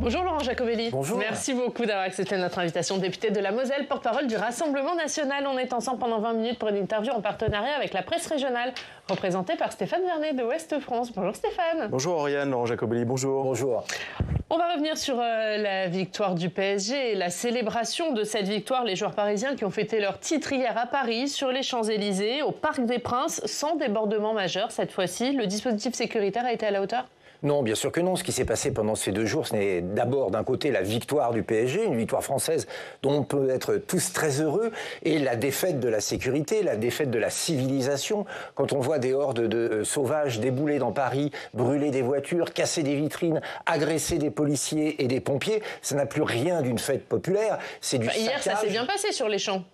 Bonjour Laurent Jacobelli. Bonjour. Merci beaucoup d'avoir accepté notre invitation. Député de la Moselle, porte-parole du Rassemblement national. On est ensemble pendant 20 minutes pour une interview en partenariat avec la presse régionale, représentée par Stéphane Vernet de Ouest France. Bonjour Stéphane. Bonjour Oriane, Laurent Jacobelli, bonjour. Bonjour. On va revenir sur la victoire du PSG et la célébration de cette victoire. Les joueurs parisiens qui ont fêté leur titre hier à Paris, sur les Champs-Élysées, au Parc des Princes, sans débordement majeur cette fois-ci. Le dispositif sécuritaire a été à la hauteur ? Non, bien sûr que non. Ce qui s'est passé pendant ces 2 jours, ce n'est d'abord d'un côté la victoire du PSG, une victoire française dont on peut être tous très heureux, et la défaite de la sécurité, la défaite de la civilisation. Quand on voit des hordes de sauvages débouler dans Paris, brûler des voitures, casser des vitrines, agresser des policiers et des pompiers, ça n'a plus rien d'une fête populaire. C'est du Hier, saccage. ça s'est bien passé sur les champs.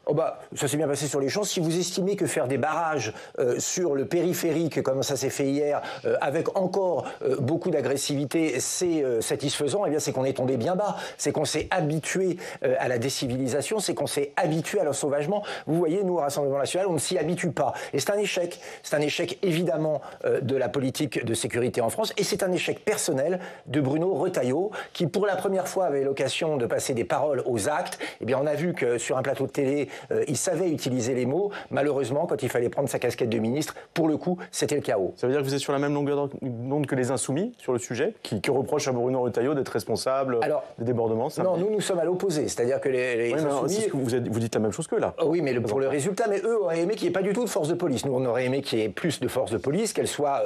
Ça s'est bien passé sur les champs. Si vous estimez que faire des barrages sur le périphérique, comme ça s'est fait hier, avec encore beaucoup d'agressivité, c'est satisfaisant, eh bien c'est qu'on est tombé bien bas, c'est qu'on s'est habitué à la décivilisation, c'est qu'on s'est habitué à l'ensauvagement. Vous voyez, nous, au Rassemblement national, on ne s'y habitue pas. Et c'est un échec. C'est un échec, évidemment, de la politique de sécurité en France, et c'est un échec personnel de Bruno Retailleau, qui, pour la première fois, avait l'occasion de passer des paroles aux actes. Eh bien, on a vu que sur un plateau de télé, il savait utiliser les mots. Malheureusement, quand il fallait prendre sa casquette de ministre, pour le coup, c'était le chaos. Ça veut dire que vous êtes sur la même longueur d'onde que les Insoumis sur le sujet, qui reprochent à Bruno Retailleau d'être responsable des débordements? Non, nous sommes à l'opposé. C'est-à-dire que les Insoumis... Vous dites la même chose qu'eux, là. Oui, mais pour le résultat, mais eux auraient aimé qu'il n'y ait pas du tout de force de police. Nous, on aurait aimé qu'il y ait plus de force de police, qu'elle soit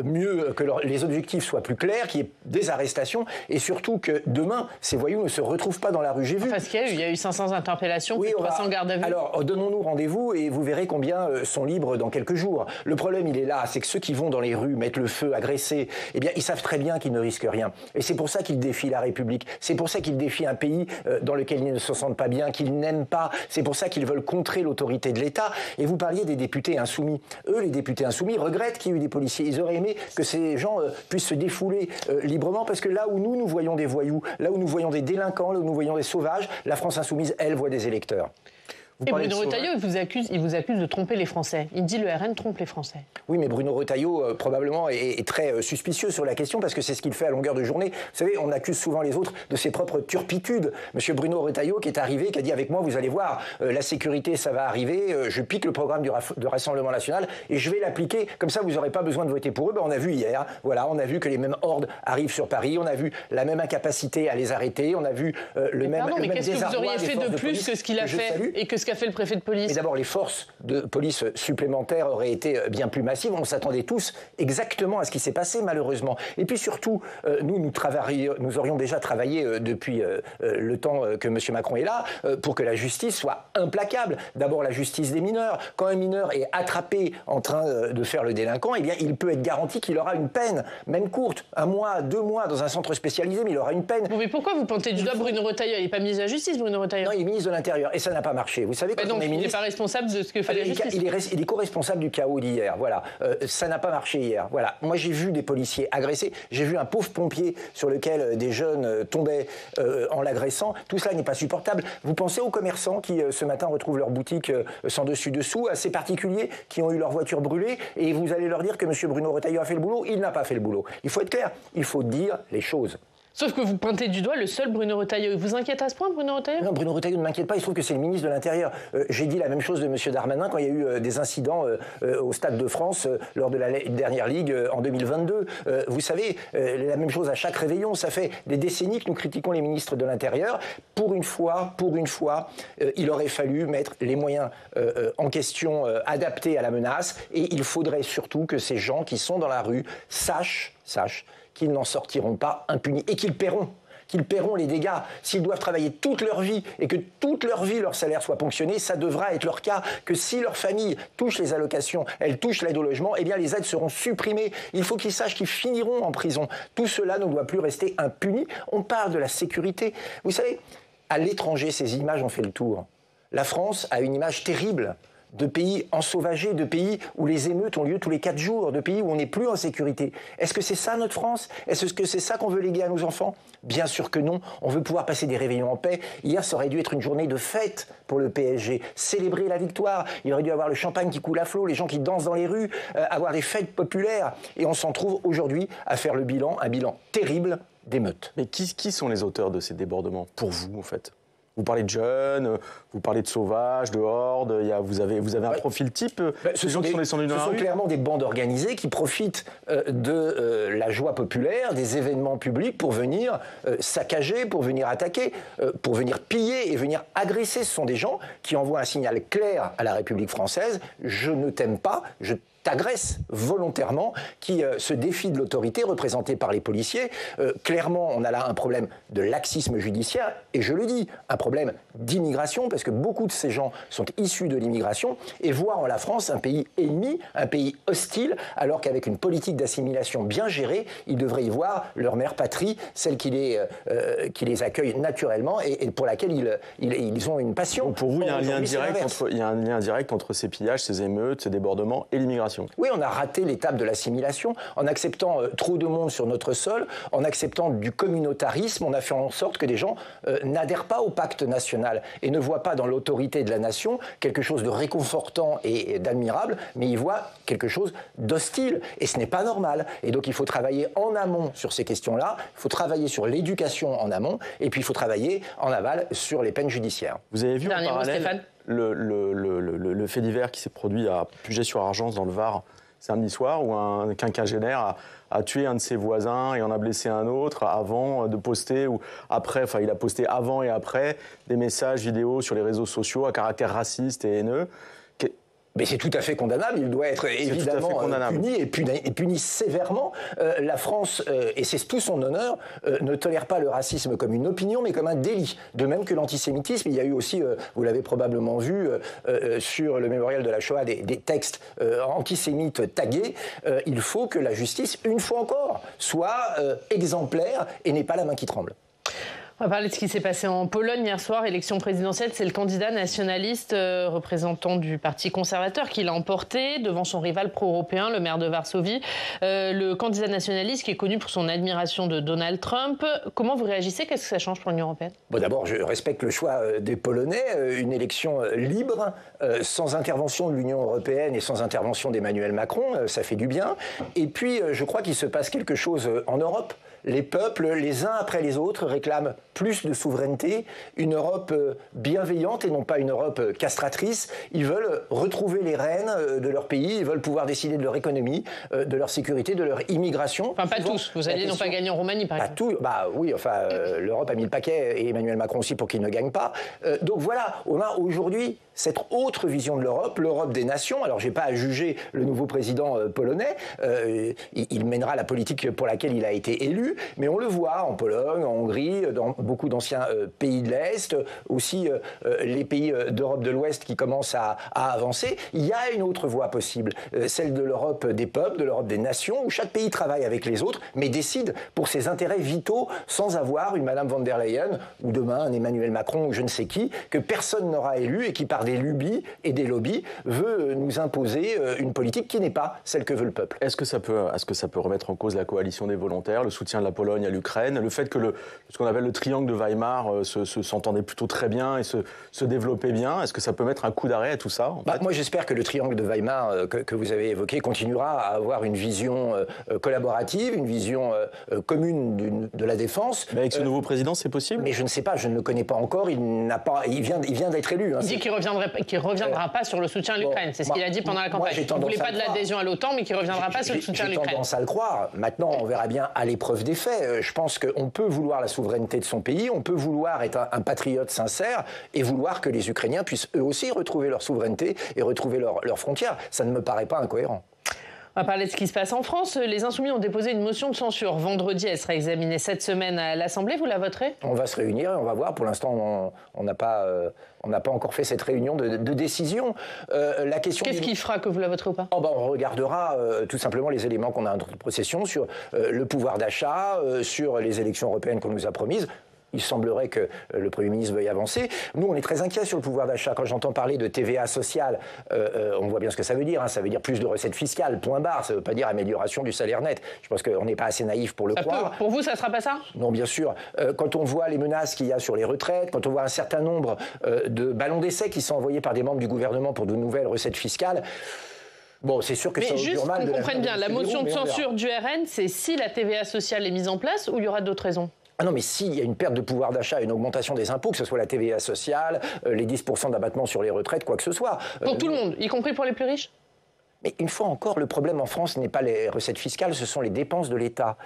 mieux, que les objectifs soient plus clairs, qu'il y ait des arrestations, et surtout que demain, ces voyous ne se retrouvent pas dans la rue. J'ai vu... Parce qu'il y a eu 500 interpellations, plus de 300 gardes à vue. Alors, donnons-nous rendez-vous et vous verrez combien sont libres dans quelques jours. Le problème, il est là, c'est que ceux qui vont dans les rues mettre le feu, agresser, eh bien, ils savent très bien qu'ils ne risquent rien. Et c'est pour ça qu'ils défient la République. C'est pour ça qu'ils défient un pays dans lequel ils ne se sentent pas bien, qu'ils n'aiment pas. C'est pour ça qu'ils veulent contrer l'autorité de l'État. Et vous parliez des députés insoumis. Eux, les députés insoumis, regrettent qu'il y ait eu des policiers. Ils auraient aimé que ces gens puissent se défouler librement, parce que là où nous voyons des voyous, là où nous voyons des délinquants, là où nous voyons des sauvages, la France insoumise, elle, voit des électeurs. Et Bruno Retailleau, il vous accuse de tromper les Français. Il dit le RN trompe les Français. Oui, mais Bruno Retailleau, probablement, est très suspicieux sur la question, parce que c'est ce qu'il fait à longueur de journée. Vous savez, on accuse souvent les autres de ses propres turpitudes. Monsieur Bruno Retailleau, qui est arrivé, qui a dit avec moi, vous allez voir, la sécurité, ça va arriver, je pique le programme du Rassemblement national et je vais l'appliquer. Comme ça, vous n'aurez pas besoin de voter pour eux. On a vu hier, voilà, on a vu que les mêmes hordes arrivent sur Paris, on a vu la même incapacité à les arrêter, on a vu le même désarroi. Mais qu'est-ce que vous auriez fait de plus que ce qu'il a fait et que ce qu'a fait le préfet de police? Mais d'abord, les forces de police supplémentaires auraient été bien plus massives. On s'attendait tous exactement à ce qui s'est passé, malheureusement. Et puis surtout, nous aurions déjà travaillé depuis le temps que M. Macron est là, pour que la justice soit implacable. D'abord, la justice des mineurs. Quand un mineur est attrapé en train de faire le délinquant, eh bien, il peut être garanti qu'il aura une peine, même courte, 1 mois, 2 mois, dans un centre spécialisé, mais il aura une peine. Bon, mais pourquoi vous pointez du doigt Bruno Retailleau? Il n'est pas ministre de la Justice, Bruno Retailleau? Non, il est ministre de l'Intérieur, et ça n'a pas marché. Vous savez, quand on est ministre... Il n'est pas responsable de ce que fait la justice. Il est co-responsable du chaos d'hier. Voilà. Ça n'a pas marché hier. Voilà. Moi, j'ai vu des policiers agressés. J'ai vu un pauvre pompier sur lequel des jeunes tombaient en l'agressant. Tout cela n'est pas supportable. Vous pensez aux commerçants qui, ce matin, retrouvent leur boutique sans dessus-dessous, à ces particuliers qui ont eu leur voiture brûlée, et vous allez leur dire que M. Bruno Retailleau a fait le boulot. Il n'a pas fait le boulot. Il faut être clair. Il faut dire les choses. Sauf que vous pointez du doigt le seul Bruno Retailleau. Il vous inquiète à ce point, Bruno Retailleau? Non, Bruno Retailleau ne m'inquiète pas. Il se trouve que c'est le ministre de l'Intérieur. J'ai dit la même chose de M. Darmanin quand il y a eu des incidents au Stade de France lors de la dernière Ligue en 2022. Vous savez, la même chose à chaque réveillon. Ça fait des décennies que nous critiquons les ministres de l'Intérieur. Pour une fois, il aurait fallu mettre les moyens en question adaptés à la menace. Et il faudrait surtout que ces gens qui sont dans la rue sachent qu'ils n'en sortiront pas impunis et qu'ils paieront les dégâts. S'ils doivent travailler toute leur vie et que toute leur vie leur salaire soit ponctionné, ça devra être leur cas. Que si leur famille touche les allocations, elle touche l'aide au logement, eh bien les aides seront supprimées. Il faut qu'ils sachent qu'ils finiront en prison. Tout cela ne doit plus rester impuni. On parle de la sécurité. Vous savez, à l'étranger, ces images ont fait le tour. La France a une image terrible de pays ensauvagés, de pays où les émeutes ont lieu tous les 4 jours, de pays où on n'est plus en sécurité. Est-ce que c'est ça notre France? Est-ce que c'est ça qu'on veut léguer à nos enfants? Bien sûr que non. On veut pouvoir passer des réveillons en paix. Hier, ça aurait dû être une journée de fête pour le PSG. Célébrer la victoire. Il aurait dû avoir le champagne qui coule à flot, les gens qui dansent dans les rues, avoir des fêtes populaires. Et on s'en trouve aujourd'hui à faire le bilan, un bilan terrible d'émeutes. Mais qui sont les auteurs de ces débordements, pour vous, en fait ? Vous parlez de jeunes, vous parlez de sauvages, de hordes, vous avez un profil type, ces gens qui sont descendus dans la rue ? Ce sont clairement des bandes organisées qui profitent de la joie populaire, des événements publics pour venir saccager, pour venir attaquer, pour venir piller et venir agresser. Ce sont des gens qui envoient un signal clair à la République française, je ne t'aime pas, je t'agresse volontairement, qui se défie de l'autorité représentée par les policiers. Clairement, on a là un problème de laxisme judiciaire, et je le dis, un problème d'immigration, parce que beaucoup de ces gens sont issus de l'immigration, et voient en la France un pays ennemi, un pays hostile, alors qu'avec une politique d'assimilation bien gérée, ils devraient y voir leur mère patrie, celle qui les accueille naturellement, et pour laquelle ils ont une passion. Donc pour vous, il y a un lien direct entre ces pillages, ces émeutes, ces débordements et l'immigration. Oui, on a raté l'étape de l'assimilation en acceptant trop de monde sur notre sol, en acceptant du communautarisme. On a fait en sorte que des gens n'adhèrent pas au pacte national et ne voient pas dans l'autorité de la nation quelque chose de réconfortant et d'admirable, mais ils voient quelque chose d'hostile. Et ce n'est pas normal. Et donc il faut travailler en amont sur ces questions-là, il faut travailler sur l'éducation en amont, et puis il faut travailler en aval sur les peines judiciaires. Vous avez vu en parallèle le fait divers qui s'est produit à Puget-sur-Argence dans le Var samedi soir, où un quinquagénaire a tué un de ses voisins et en a blessé un autre avant de poster, ou après, enfin il a posté avant et après des messages vidéo sur les réseaux sociaux à caractère raciste et haineux. Mais c'est tout à fait condamnable, il doit être évidemment puni et puni sévèrement. La France, et c'est tout son honneur, ne tolère pas le racisme comme une opinion, mais comme un délit. De même que l'antisémitisme, il y a eu aussi, vous l'avez probablement vu, sur le mémorial de la Shoah, des textes antisémites tagués. Il faut que la justice, une fois encore, soit exemplaire et n'ait pas la main qui tremble. On va parler de ce qui s'est passé en Pologne hier soir, élection présidentielle. C'est le candidat nationaliste représentant du Parti conservateur qui l'a emporté devant son rival pro-européen, le maire de Varsovie. Le candidat nationaliste qui est connu pour son admiration de Donald Trump. Comment vous réagissez ? Qu'est-ce que ça change pour l'Union européenne ? Bon, d'abord, je respecte le choix des Polonais. Une élection libre, sans intervention de l'Union européenne et sans intervention d'Emmanuel Macron, ça fait du bien. Et puis, je crois qu'il se passe quelque chose en Europe. Les peuples, les uns après les autres, réclament plus de souveraineté, une Europe bienveillante et non pas une Europe castratrice. Ils veulent retrouver les rênes de leur pays, ils veulent pouvoir décider de leur économie, de leur sécurité, de leur immigration. Enfin, pas tous. Vous alliez non pas gagner en Roumanie, par exemple. Pas tout. Bah oui, enfin, l'Europe a mis le paquet et Emmanuel Macron aussi pour qu'il ne gagne pas. Donc voilà, on a aujourd'hui cette autre vision de l'Europe, l'Europe des nations. Alors, je n'ai pas à juger le nouveau président polonais. Il mènera la politique pour laquelle il a été élu. Mais on le voit en Pologne, en Hongrie, dans beaucoup d'anciens pays de l'Est, aussi les pays d'Europe de l'Ouest qui commencent à avancer. Il y a une autre voie possible, celle de l'Europe des peuples, de l'Europe des nations, où chaque pays travaille avec les autres, mais décide pour ses intérêts vitaux, sans avoir une Madame von der Leyen, ou demain un Emmanuel Macron, ou je ne sais qui, que personne n'aura élu et qui, par des lubies et des lobbies, veut nous imposer une politique qui n'est pas celle que veut le peuple. Est-ce que ça peut remettre en cause la coalition des volontaires, le soutien de la Pologne à l'Ukraine, le fait que ce qu'on appelle le triangle de Weimar s'entendait plutôt très bien et se développait bien? Est-ce que ça peut mettre un coup d'arrêt à tout ça en fait? Moi, j'espère que le triangle de Weimar que vous avez évoqué continuera à avoir une vision collaborative, une vision commune de la défense. Mais avec ce nouveau président, c'est possible? Mais je ne sais pas, je ne le connais pas encore. Il vient d'être élu. Il dit qu'il ne reviendra pas sur le soutien à l'Ukraine. C'est ce qu'il a dit pendant la campagne. Il ne voulait pas de l'adhésion à l'OTAN, mais qu'il ne reviendra pas sur le soutien à l'Ukraine. J'ai tendance à le croire. Maintenant, on verra bien à l'épreuve des faits. Je pense qu'on peut vouloir la souveraineté de son pays, on peut vouloir être un patriote sincère et vouloir que les Ukrainiens puissent eux aussi retrouver leur souveraineté et retrouver leurs frontières. Ça ne me paraît pas incohérent. On va parler de ce qui se passe en France. Les Insoumis ont déposé une motion de censure. Vendredi, elle sera examinée cette semaine à l'Assemblée. Vous la voterez? On va se réunir et on va voir. Pour l'instant, on n'a pas encore fait cette réunion de décision. La question. Qu'est-ce qui fera que vous la voterez ou pas? On regardera tout simplement les éléments qu'on a en notre possession sur le pouvoir d'achat, sur les élections européennes qu'on nous a promises. Il semblerait que le Premier ministre veuille avancer. Nous, on est très inquiets sur le pouvoir d'achat. Quand j'entends parler de TVA sociale, on voit bien ce que ça veut dire. Ça veut dire plus de recettes fiscales, point barre. Ça ne veut pas dire amélioration du salaire net. Je pense qu'on n'est pas assez naïf pour le croire. Pour vous, ça ne sera pas ça? Non, bien sûr. Quand on voit les menaces qu'il y a sur les retraites, quand on voit un certain nombre de ballons d'essai qui sont envoyés par des membres du gouvernement pour de nouvelles recettes fiscales, Bon, c'est sûr que mais ça juste mal qu'on comprenne bien, la motion de censure du RN, c'est si la TVA sociale est mise en place ou il y aura d'autres raisons? Ah non, mais s'il y a une perte de pouvoir d'achat, une augmentation des impôts, que ce soit la TVA sociale, les 10% d'abattement sur les retraites, quoi que ce soit. Pour tout le monde, y compris pour les plus riches? Mais une fois encore, le problème en France n'est pas les recettes fiscales, ce sont les dépenses de l'État.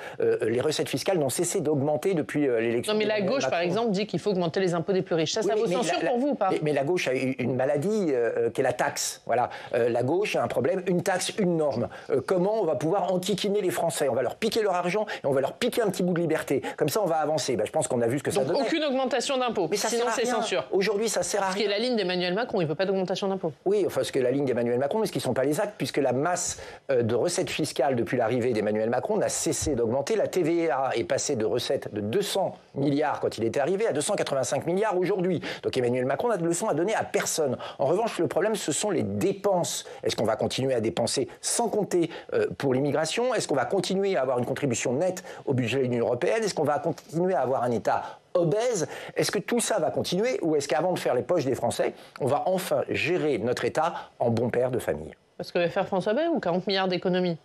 Les recettes fiscales n'ont cessé d'augmenter depuis l'élection. Non, mais la gauche, par exemple, dit qu'il faut augmenter les impôts des plus riches. Ça vaut censure pour vous ou pas? Mais la gauche a une maladie qui est la taxe. Voilà. La gauche a un problème, une taxe, une norme. Comment on va pouvoir enquiquiner les Français? On va leur piquer leur argent et on va leur piquer un petit bout de liberté. Comme ça, on va avancer. Je pense qu'on a vu ce que ça donnait. Donc aucune augmentation d'impôts, sinon c'est censure. Aujourd'hui, ça sert à rien. Ce qui est la ligne d'Emmanuel Macron, il ne veut pas d'augmentation d'impôts. Oui, enfin, ce qui est la ligne d'Emmanuel Macron, mais ce qui ne sont pas les actes, puisque la masse de recettes fiscales depuis l'arrivée d'Emmanuel Macron n'a cessé d'augmenter. La TVA est passée de recettes de 200 milliards quand il était arrivé à 285 milliards aujourd'hui. Donc Emmanuel Macron n'a de leçon à donner à personne. En revanche, le problème, ce sont les dépenses. Est-ce qu'on va continuer à dépenser sans compter pour l'immigration? Est-ce qu'on va continuer à avoir une contribution nette au budget de l'Union européenne? Est-ce qu'on va continuer à avoir un État obèse? Est-ce que tout ça va continuer ou est-ce qu'avant de faire les poches des Français, on va enfin gérer notre État en bon père de famille? Parce que va faire François Bayrou ou 40 milliards d'économies?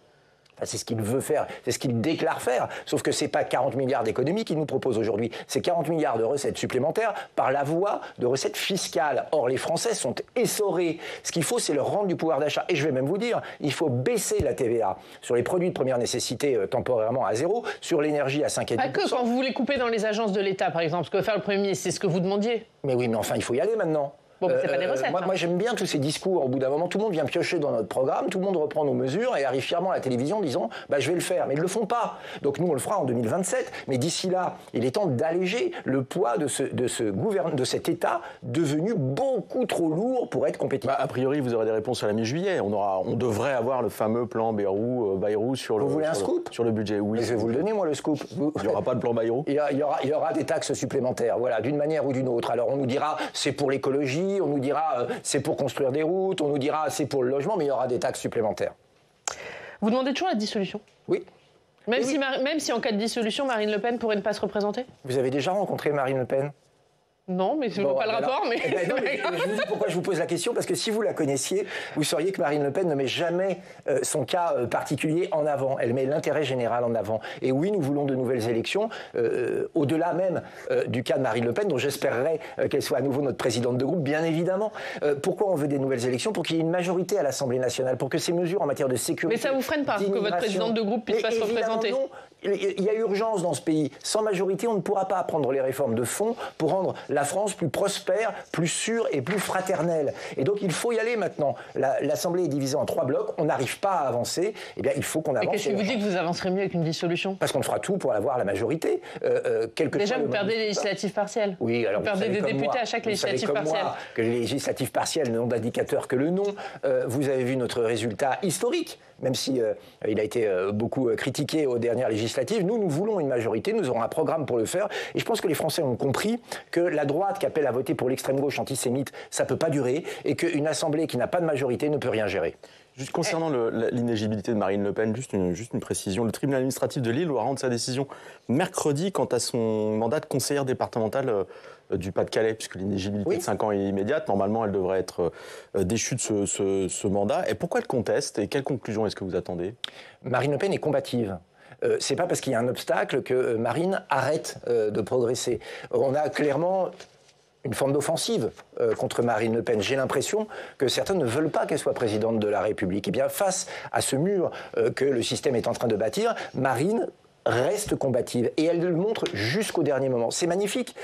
C'est ce qu'il veut faire, c'est ce qu'il déclare faire. Sauf que ce n'est pas 40 milliards d'économies qu'il nous propose aujourd'hui, c'est 40 milliards de recettes supplémentaires par la voie de recettes fiscales. Or, les Français sont essorés. Ce qu'il faut, c'est leur rendre du pouvoir d'achat. Et je vais même vous dire, il faut baisser la TVA sur les produits de première nécessité temporairement à 0, sur l'énergie à 5,5%. Pas que quand vous voulez couper dans les agences de l'État, par exemple, ce que veut faire le Premier ministre, c'est ce que vous demandiez. Mais oui, mais enfin, il faut y aller maintenant. Bon, c'est pas des recettes. Moi, j'aime bien tous ces discours. Au bout d'un moment, tout le monde vient piocher dans notre programme, tout le monde reprend nos mesures et arrive fièrement à la télévision en disant je vais le faire. Mais ils ne le font pas. Donc nous, on le fera en 2027. Mais d'ici là, il est temps d'alléger le poids de cet État devenu beaucoup trop lourd pour être compétitif. A priori, vous aurez des réponses à la mi-juillet. On devrait avoir le fameux plan Bayrou sur le budget. Oui. Mais je vais vous le donner, moi, le scoop. Il n'y aura pas de plan Bayrou? Il y aura des taxes supplémentaires, voilà, d'une manière ou d'une autre. Alors on nous dira c'est pour l'écologie, on nous dira c'est pour construire des routes, on nous dira c'est pour le logement, mais il y aura des taxes supplémentaires. Vous demandez toujours la dissolution? Oui. Même si en cas de dissolution, Marine Le Pen pourrait ne pas se représenter? Vous avez déjà rencontré Marine Le Pen? Non, mais je ne vois pas le rapport. Mais... je vous dis pourquoi je vous pose la question, parce que si vous la connaissiez, vous sauriez que Marine Le Pen ne met jamais son cas particulier en avant. Elle met l'intérêt général en avant. Et oui, nous voulons de nouvelles élections, au-delà même du cas de Marine Le Pen, dont j'espérerais qu'elle soit à nouveau notre présidente de groupe, bien évidemment. Pourquoi on veut des nouvelles élections? Pour qu'il y ait une majorité à l'Assemblée nationale, pour que ces mesures en matière de sécurité... Mais ça vous freine pas que votre présidente de groupe puisse pas se représenter? Non. Il y a urgence dans ce pays. Sans majorité, on ne pourra pas prendre les réformes de fond pour rendre la France plus prospère, plus sûre et plus fraternelle. Et donc, il faut y aller maintenant. L'Assemblée est divisée en 3 blocs. On n'arrive pas à avancer. Eh bien, il faut qu'on avance. Et qu'est-ce qui vous dit que vous avancerez mieux avec une dissolution? Parce qu'on fera tout pour avoir la majorité. Déjà, vous perdez les législatives partielles. Oui, alors vous perdez des députés à chaque législative partielle. Moi, que les législatives partielles n'ont d'indicateur que le nom. Vous avez vu notre résultat historique, même si il a été beaucoup critiqué aux dernières législatives. Nous voulons une majorité, nous aurons un programme pour le faire. Et je pense que les Français ont compris que la droite qui appelle à voter pour l'extrême gauche antisémite, ça ne peut pas durer, et qu'une assemblée qui n'a pas de majorité ne peut rien gérer. Juste concernant l'inéligibilité de Marine Le Pen, juste une précision. Le tribunal administratif de Lille doit rendre sa décision mercredi quant à son mandat de conseillère départementale du Pas-de-Calais, puisque l'inéligibilité de 5 ans est immédiate. Normalement, elle devrait être déchue de ce mandat. Et pourquoi elle conteste? Et quelle conclusion est-ce que vous attendez? Marine Le Pen est combative. C'est pas parce qu'il y a un obstacle que Marine arrête de progresser. On a clairement une forme d'offensive contre Marine Le Pen. J'ai l'impression que certains ne veulent pas qu'elle soit présidente de la République. Et bien, face à ce mur que le système est en train de bâtir, Marine reste combative et elle le montre jusqu'au dernier moment. C'est magnifique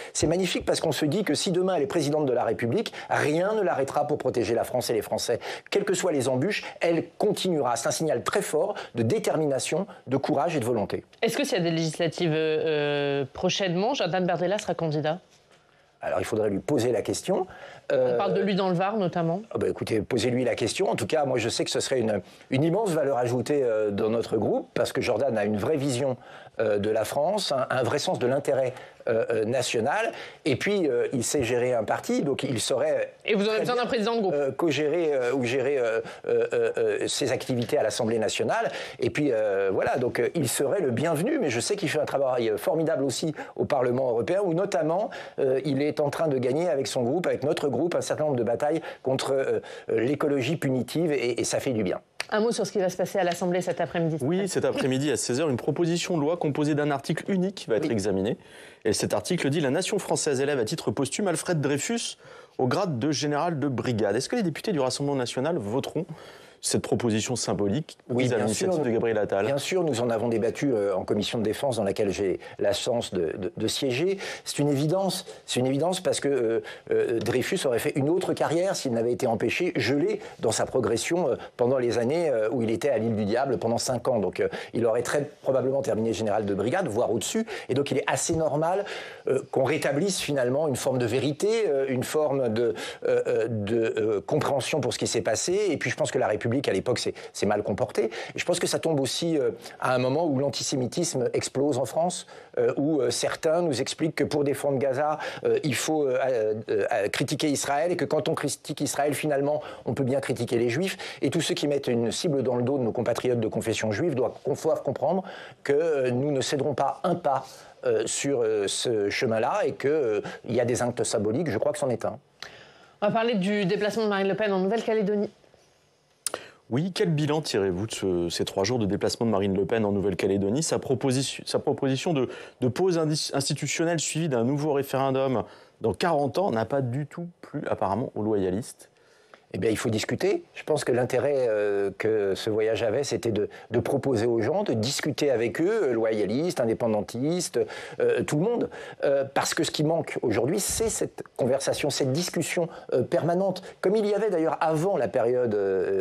parce qu'on se dit que si demain elle est présidente de la République, rien ne l'arrêtera pour protéger la France et les Français. Quelles que soient les embûches, elle continuera. C'est un signal très fort de détermination, de courage et de volonté. Est-ce que s'il y a des législatives prochainement, Jordan Bardella sera candidat? Alors il faudrait lui poser la question. On parle de lui dans le Var notamment. Écoutez, posez-lui la question. En tout cas, moi je sais que ce serait une immense valeur ajoutée dans notre groupe, parce que Jordan a une vraie vision de la France, un vrai sens de l'intérêt national, et puis il sait gérer un parti, donc il saurait... Et vous aurez besoin d'un président de groupe co-gérer ou gérer ses activités à l'Assemblée nationale, et puis voilà, donc il serait le bienvenu, mais je sais qu'il fait un travail formidable aussi au Parlement européen, où notamment il est en train de gagner avec son groupe, avec notre groupe, un certain nombre de batailles contre l'écologie punitive, et ça fait du bien. Un mot sur ce qui va se passer à l'Assemblée cet après-midi. Oui, cet après-midi à 16h, une proposition de loi composée d'un article unique va être examinée. Et cet article dit « La nation française élève à titre posthume Alfred Dreyfus au grade de général de brigade ». Est-ce que les députés du Rassemblement national voteront cette proposition symbolique mise à l'initiative de Gabriel Attal? Bien sûr, nous en avons débattu en commission de défense dans laquelle j'ai la chance de siéger. C'est une évidence parce que Dreyfus aurait fait une autre carrière s'il n'avait été empêché, gelé dans sa progression pendant les années où il était à l'île du Diable pendant 5 ans. Donc il aurait très probablement terminé général de brigade, voire au-dessus. Et donc il est assez normal qu'on rétablisse finalement une forme de vérité, une forme de compréhension pour ce qui s'est passé. Et puis je pense que la République à l'époque s'est mal comporté. Et je pense que ça tombe aussi à un moment où l'antisémitisme explose en France, où certains nous expliquent que pour défendre Gaza, il faut critiquer Israël et que quand on critique Israël, finalement, on peut bien critiquer les Juifs. Et tous ceux qui mettent une cible dans le dos de nos compatriotes de confession juive doivent comprendre que nous ne céderons pas un pas sur ce chemin-là et qu'il y a des actes symboliques. Je crois que c'en est un. On va parler du déplacement de Marine Le Pen en Nouvelle-Calédonie. Oui, quel bilan tirez-vous de ces 3 jours de déplacement de Marine Le Pen en Nouvelle-Calédonie? Sa proposition de pause institutionnelle suivie d'un nouveau référendum dans 40 ans n'a pas du tout plu apparemment aux loyalistes. Eh bien, il faut discuter. Je pense que l'intérêt que ce voyage avait, c'était de proposer aux gens, de discuter avec eux, loyalistes, indépendantistes, tout le monde. Parce que ce qui manque aujourd'hui, c'est cette conversation, cette discussion permanente, comme il y avait d'ailleurs avant la période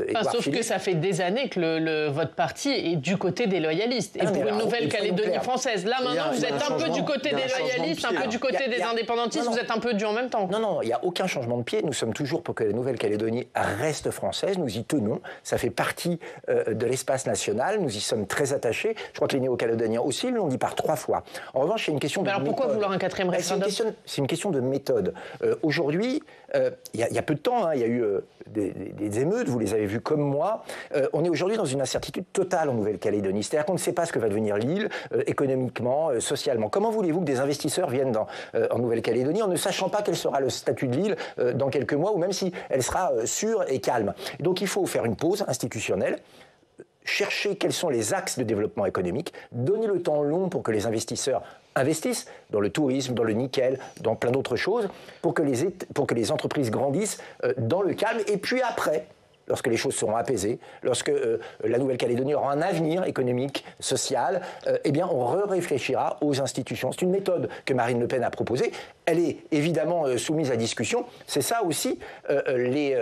Édouard Sauf Philippe. que ça fait des années que votre parti est du côté des loyalistes. Et pour une Nouvelle-Calédonie française. Là, maintenant, vous êtes un peu du côté des loyalistes, un peu du côté des indépendantistes, vous êtes un peu du en même temps. Non, il n'y a aucun changement de pied. Nous sommes toujours pour que la Nouvelle-Calédonie reste française, nous y tenons, ça fait partie de l'espace national, nous y sommes très attachés. Je crois que les Néo-Calédoniens aussi l'ont dit par 3 fois. En revanche, c'est une question de méthode. Alors pourquoi vouloir un 4e référendum? C'est une question de méthode. Aujourd'hui, il y a peu de temps, il y a eu des émeutes, vous les avez vues comme moi. On est aujourd'hui dans une incertitude totale en Nouvelle-Calédonie. C'est-à-dire qu'on ne sait pas ce que va devenir l'île, économiquement, socialement. Comment voulez-vous que des investisseurs viennent en Nouvelle-Calédonie en ne sachant pas quel sera le statut de l'île dans quelques mois, ou même si elle sera sûre et calme? Donc il faut faire une pause institutionnelle, chercher quels sont les axes de développement économique, donner le temps long pour que les investisseurs investissent dans le tourisme, dans le nickel, dans plein d'autres choses, pour que les entreprises grandissent dans le calme. Et puis après, lorsque les choses seront apaisées, lorsque la Nouvelle-Calédonie aura un avenir économique, social, eh bien on réfléchira aux institutions. C'est une méthode que Marine Le Pen a proposée. Elle est évidemment soumise à discussion. C'est ça aussi les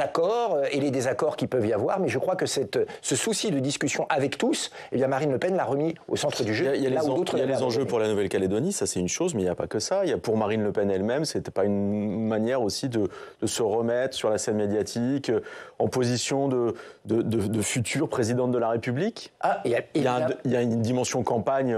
accords et les désaccords qui peuvent y avoir. Mais je crois que ce souci de discussion avec tous, eh bien Marine Le Pen l'a remis au centre du jeu. Il y a les enjeux pour la Nouvelle-Calédonie, ça c'est une chose, mais il n'y a pas que ça. Il y a pour Marine Le Pen elle-même, c'était pas une manière aussi de se remettre sur la scène médiatique, en position de future présidente de la République? Il y a une dimension campagne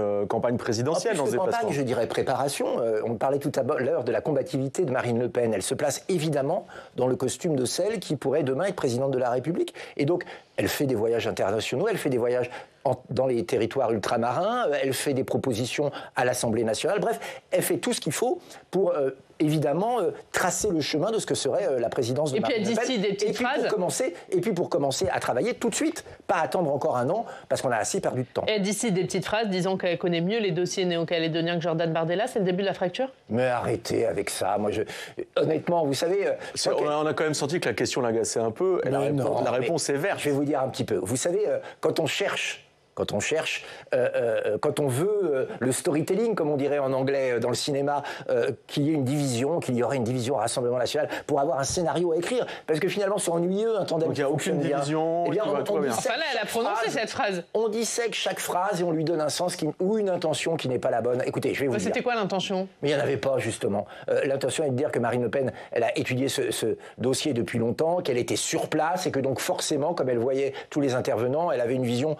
présidentielle dans ce déplacement. Campagne, je dirais préparation. On parlait tout à l'heure de la combativité de Marine Le Pen. Elle se place évidemment dans le costume de celle qui pourrait demain être présidente de la République. Et donc, elle fait des voyages internationaux, elle fait des voyages dans les territoires ultramarins, elle fait des propositions à l'Assemblée nationale. Bref, elle fait tout ce qu'il faut pour évidemment tracer le chemin de ce que serait la présidence de Marine Le Pen. Et puis elle dit des petites phrases. Et puis pour commencer à travailler tout de suite, pas attendre encore un an, parce qu'on a assez perdu de temps. Et elle dit des petites phrases disant qu'elle connaît mieux les dossiers néo-calédoniens que Jordan Bardella. C'est le début de la fracture? Mais arrêtez avec ça. Moi, honnêtement, vous savez... On a quand même senti que la question l'agaçait un peu. La réponse est verte. Je vais vous dire un petit peu. Vous savez, quand on veut le storytelling, comme on dirait en anglais dans le cinéma, qu'il y ait une division, qu'il y aurait une division au Rassemblement national pour avoir un scénario à écrire, parce que finalement c'est ennuyeux un tandem. Donc il n'y a aucune division. Eh bien, elle a prononcé cette phrase. On dissèque chaque phrase et on lui donne un sens ou une intention qui n'est pas la bonne. Écoutez, je vais vous dire. C'était quoi l'intention? Mais il n'y en avait pas, justement. L'intention est de dire que Marine Le Pen, elle a étudié ce dossier depuis longtemps, qu'elle était sur place et que donc forcément, comme elle voyait tous les intervenants, elle avait une vision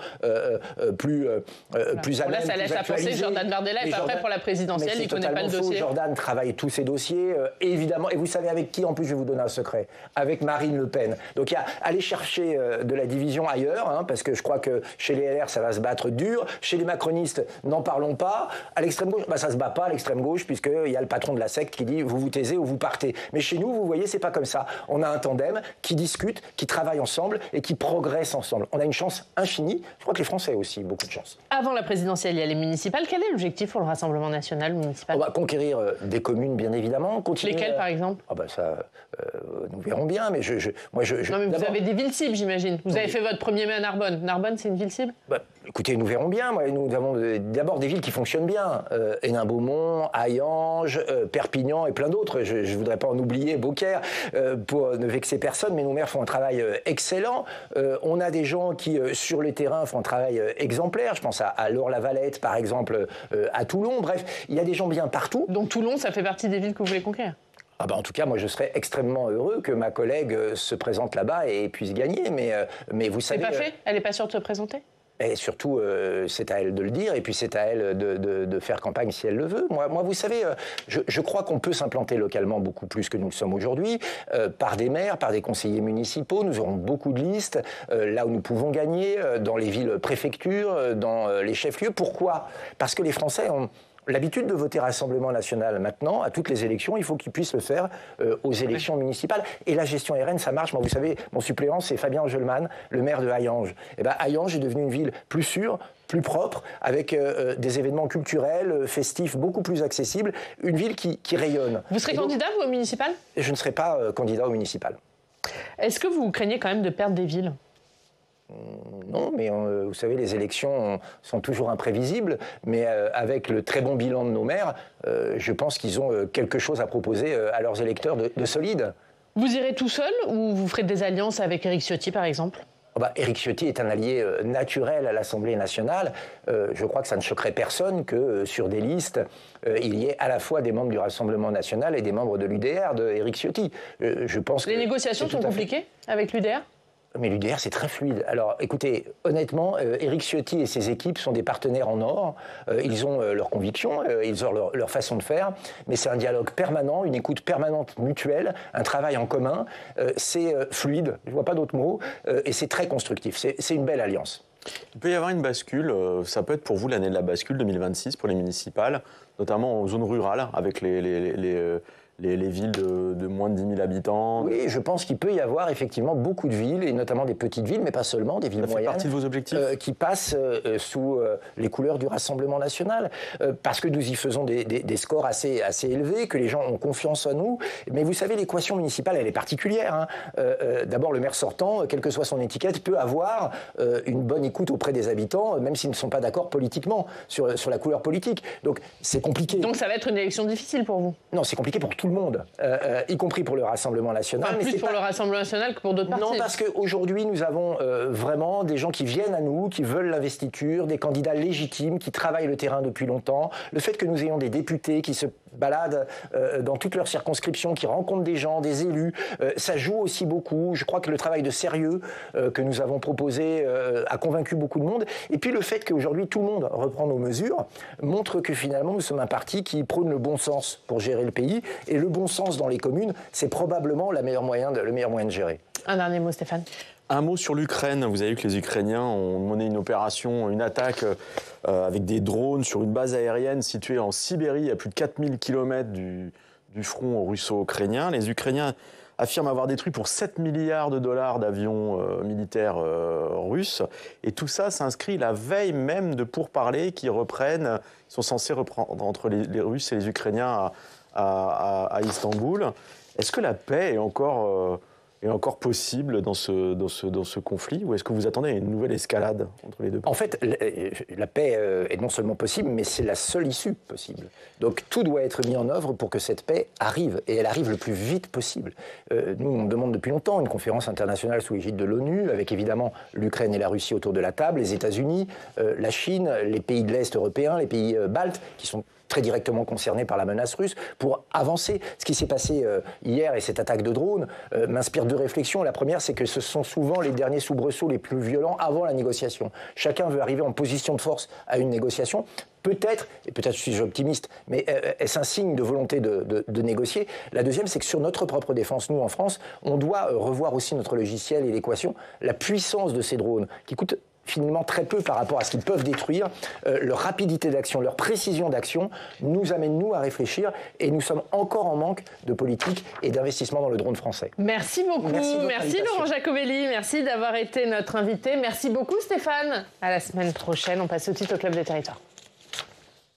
plus à même, là, ça laisse à penser que Jordan Bardella n'est pas prêt pour la présidentielle, il ne connaît pas le dossier. Jordan travaille tous ses dossiers, évidemment. Et vous savez avec qui, en plus, je vais vous donner un secret, avec Marine Le Pen. Donc, il y a aller chercher de la division ailleurs, hein, parce que je crois que chez les LR, ça va se battre dur. Chez les macronistes, n'en parlons pas. À l'extrême gauche, ça ne se bat pas à l'extrême gauche, puisqu'il y a le patron de la secte qui dit vous vous taisez ou vous partez. Mais chez nous, vous voyez, c'est pas comme ça. On a un tandem qui discute, qui travaille ensemble et qui progresse ensemble. On a une chance infinie. Je crois que les Français ont aussi beaucoup de chance. Avant la présidentielle, il y a les municipales. Quel est l'objectif pour le Rassemblement national municipal? On va conquérir des communes, bien évidemment. Lesquelles, par exemple? Nous verrons bien, mais Non, mais vous avez des villes cibles, j'imagine. Vous avez fait votre 1er mai à Narbonne. Narbonne, c'est une ville cible? Écoutez, nous verrons bien. Nous avons d'abord des villes qui fonctionnent bien. Hénin-Beaumont, Hayange, Perpignan et plein d'autres. Je ne voudrais pas en oublier, Beaucaire, pour ne vexer personne, mais nos maires font un travail excellent. On a des gens qui, sur le terrain, font un travail exemplaire. Je pense à Laure-la-Valette, par exemple, à Toulon. Bref, il y a des gens bien partout. Donc Toulon, ça fait partie des villes que vous voulez conquérir? En tout cas, moi, je serais extrêmement heureux que ma collègue se présente là-bas et puisse gagner. Mais vous savez... C'est pas fait? Elle n'est pas sûre de se présenter? Et surtout, c'est à elle de le dire, et puis c'est à elle de faire campagne si elle le veut. Moi vous savez, je crois qu'on peut s'implanter localement beaucoup plus que nous le sommes aujourd'hui, par des maires, par des conseillers municipaux. Nous aurons beaucoup de listes, là où nous pouvons gagner, dans les villes préfectures, dans les chefs-lieux. Pourquoi? Parce que les Français ont l'habitude de voter Rassemblement national maintenant, à toutes les élections, il faut qu'ils puissent le faire aux élections municipales. Et la gestion RN, ça marche. Moi, vous savez, mon suppléant, c'est Fabien Engelmann, le maire de Hayange. Hayange est devenue une ville plus sûre, plus propre, avec des événements culturels, festifs, beaucoup plus accessibles. Une ville qui rayonne. Vous serez candidat, vous, au municipal? Je ne serai pas candidat au municipal. Est-ce que vous craignez quand même de perdre des villes? Non, mais vous savez, les élections sont toujours imprévisibles, mais avec le très bon bilan de nos maires, je pense qu'ils ont quelque chose à proposer à leurs électeurs de solide. Vous irez tout seul ou vous ferez des alliances avec Éric Ciotti, par exemple? Éric Ciotti est un allié naturel à l'Assemblée nationale. Je crois que ça ne choquerait personne que sur des listes, il y ait à la fois des membres du Rassemblement national et des membres de l'UDR, de Éric Ciotti. Je pense Les négociations sont compliquées avec l'UDR? Mais l'UDR, c'est très fluide. Alors, écoutez, honnêtement, Éric Ciotti et ses équipes sont des partenaires en or. Ils ont leurs convictions, ils ont leur façon de faire, mais c'est un dialogue permanent, une écoute permanente mutuelle, un travail en commun. C'est fluide, je ne vois pas d'autres mots, et c'est très constructif. C'est une belle alliance. Il peut y avoir une bascule, ça peut être pour vous l'année de la bascule 2026 pour les municipales, notamment en zone rurale, avec les villes de moins de 10 000 habitants. Oui, je pense qu'il peut y avoir effectivement beaucoup de villes, et notamment des petites villes, mais pas seulement, des villes moyennes. Ça fait partie de vos objectifs qui passent sous les couleurs du Rassemblement national, parce que nous y faisons des scores assez élevés, que les gens ont confiance en nous. Mais vous savez, l'équation municipale, elle est particulière. Hein. D'abord, le maire sortant, quelle que soit son étiquette, peut avoir une bonne écoute auprès des habitants, même s'ils ne sont pas d'accord politiquement sur la couleur politique. Donc, c'est compliqué. Donc, ça va être une élection difficile pour vous? Non, c'est compliqué pour tout le monde, y compris pour le Rassemblement national. Plus pour le Rassemblement national que pour d'autres partis. Non, parce qu'aujourd'hui, nous avons vraiment des gens qui viennent à nous, qui veulent l'investiture, des candidats légitimes, qui travaillent le terrain depuis longtemps. Le fait que nous ayons des députés qui se baladent dans toutes leurs circonscriptions, qui rencontrent des gens, des élus, ça joue aussi beaucoup. Je crois que le travail de sérieux que nous avons proposé a convaincu beaucoup de monde. Et puis le fait qu'aujourd'hui, tout le monde reprend nos mesures montre que finalement, nous sommes un parti qui prône le bon sens pour gérer le pays. Et le bon sens dans les communes, c'est probablement le meilleur moyen de gérer. Un dernier mot, Stéphane. Un mot sur l'Ukraine. Vous avez vu que les Ukrainiens ont mené une opération, une attaque avec des drones sur une base aérienne située en Sibérie, à plus de 4000 km du front russo-ukrainien. Les Ukrainiens affirment avoir détruit pour 7 milliards de dollars d'avions militaires russes. Et tout ça s'inscrit la veille même de pourparlers qui reprennent, ils sont censés reprendre entre les Russes et les Ukrainiens à Istanbul. Est-ce que la paix est encore possible dans ce conflit, ou est-ce que vous attendez une nouvelle escalade entre les deux? En fait, la paix est non seulement possible, mais c'est la seule issue possible. Donc tout doit être mis en œuvre pour que cette paix arrive, et elle arrive le plus vite possible. Nous, on demande depuis longtemps une conférence internationale sous l'égide de l'ONU, avec évidemment l'Ukraine et la Russie autour de la table, les États-Unis, la Chine, les pays de l'Est européen, les pays baltes, qui sont très directement concernés par la menace russe, pour avancer. Ce qui s'est passé hier et cette attaque de drone m'inspire deux réflexions. La première, c'est que ce sont souvent les derniers soubresauts les plus violents avant la négociation. Chacun veut arriver en position de force à une négociation. Peut-être, et peut-être suis-je optimiste, mais est-ce un signe de volonté de négocier? La deuxième, c'est que sur notre propre défense, nous en France, on doit revoir aussi notre logiciel et l'équation. La puissance de ces drones, qui coûtent finalement très peu par rapport à ce qu'ils peuvent détruire, leur rapidité d'action, leur précision d'action nous amène, nous, à réfléchir, et nous sommes encore en manque de politique et d'investissement dans le drone français. Merci beaucoup. Merci Laurent Jacobelli. Merci d'avoir été notre invité. Merci beaucoup Stéphane. À la semaine prochaine. On passe au titre au Club des Territoires.